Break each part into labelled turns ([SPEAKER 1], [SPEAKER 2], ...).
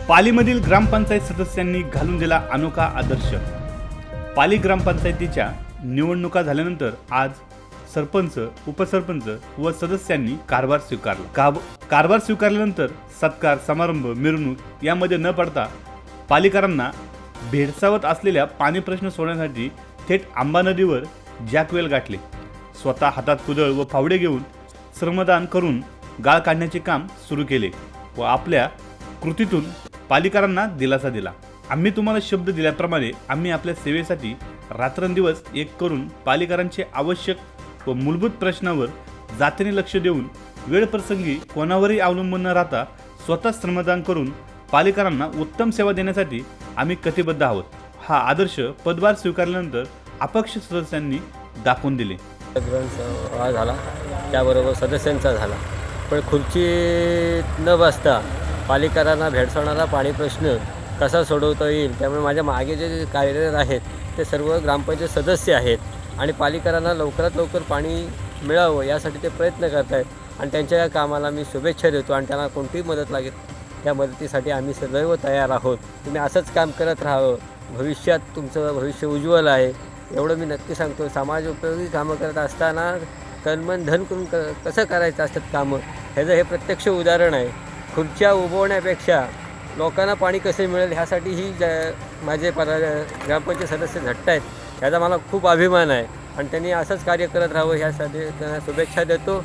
[SPEAKER 1] पालीमधील ग्रामपंचायत सदस्यांनी घालून दिला अनोखा आदर्श। पाली ग्रामपंचायतीच्या निवडणुका झाल्यानंतर आज सरपंच, उपसरपंच व सदस्यांनी कारभार स्वीकारला। कारभार स्वीकारल्यानंतर सत्कार, समारंभ, मिरवणूक यामध्ये न पडता पालीकरांना भेडसावत असलेल्या पाणी प्रश्न सोडवण्यासाठी थेट आंबा नदीवर जॅकवेल गाठले। स्वतः हातात कुदळ व फावडे घेऊन श्रमदान करून गाळ काढण्याचे काम सुरू केले व आपल्या कृतीतून पालीकरांना दिलासा दिला। आम्ही तुम्हाला शब्द दिल्याप्रमाणे आम्ही आपल्या सेवेसाठी रात्रंदिवस एक करून पालीकरांचे आवश्यक व मूलभूत प्रश्नावर जातीने लक्ष देऊन वेळप्रसंगी कोणावरही अवलंबून न राहता स्वतः श्रमदान करून पालीकरांना उत्तम सेवा देण्यासाठी आम्ही कटिबद्ध आहोत। हा आदर्श पदभार स्वीकारल्यानंतर अपक्ष सदस्यांनी दाखवून दिले।
[SPEAKER 2] झाला त्याबरोबर सदस्यांचा झाला, पण खुर्ची न बसता पालीकरांना भेडसावणारा पाणी प्रश्न कसा सोडवता येईल, त्यामुळे माझ्या मागे जे कार्यरत आहेत ते सर्व ग्रामपंचायत सदस्य आहेत आणि पालीकरांना लवकरात लवकर पाणी मिळावं यासाठी ते प्रयत्न करत आहेत आणि त्यांच्या या कामाला मी शुभेच्छा देतो आणि त्यांना कोणतीही मदत लागेल त्या मदतीसाठी आम्ही सदैव तयार आहोत। तुम्ही असंच काम करत राहावं, भविष्यात तुमचं भविष्य उज्ज्वल आहे एवढं मी नक्की सांगतो। समाज उपयोगी कामं करत असताना तनमन धन करून कसं करायचं असतात कामं, ह्याचं हे प्रत्यक्ष उदाहरण आहे। खुर्च्या उभवण्यापेक्षा लोकांना पाणी कसे मिळेल ह्यासाठी ही माझे ग्रामपंचायत सदस्य झटत आहेत, ह्याचा मला खूप अभिमान आहे आणि त्यांनी असंच कार्य करत राहावं ह्यासाठी त्यांना शुभेच्छा देतो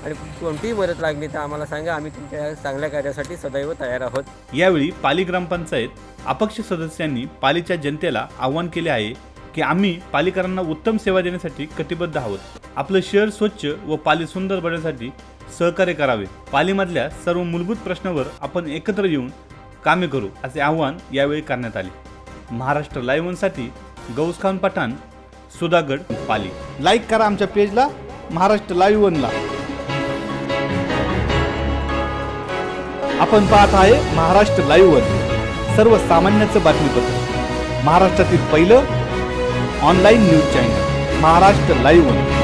[SPEAKER 2] आणि कोणतीही मदत लागली तर आम्हाला सांगा, आम्ही तुमच्या चांगल्या कार्यासाठी सदैव तयार आहोत।
[SPEAKER 1] यावेळी पाली ग्रामपंचायत अपक्ष सदस्यांनी पालीच्या जनतेला आवाहन केले आहे की आम्ही पालीकरांना उत्तम सेवा देण्यासाठी कटिबद्ध आहोत। आपलं शहर स्वच्छ व पाली सुंदर बनवण्यासाठी सहकार्य करावे। पालीमधल्या सर्व मूलभूत प्रश्नावर आपण एकत्र येऊन कामे करू असे आवाहन यावेळी करण्यात आले। महाराष्ट्र लाईव्ह साठी गौस खान पठाण, सुधागड, पाली। लाईक करा आमच्या पेजला महाराष्ट्र लाईव्ह ला। आपण पाहत आहे महाराष्ट्र लाईव्ह, सर्वसामान्यांचं बातमीपत्र, महाराष्ट्रातील पहिलं online news channel Maharashtra live.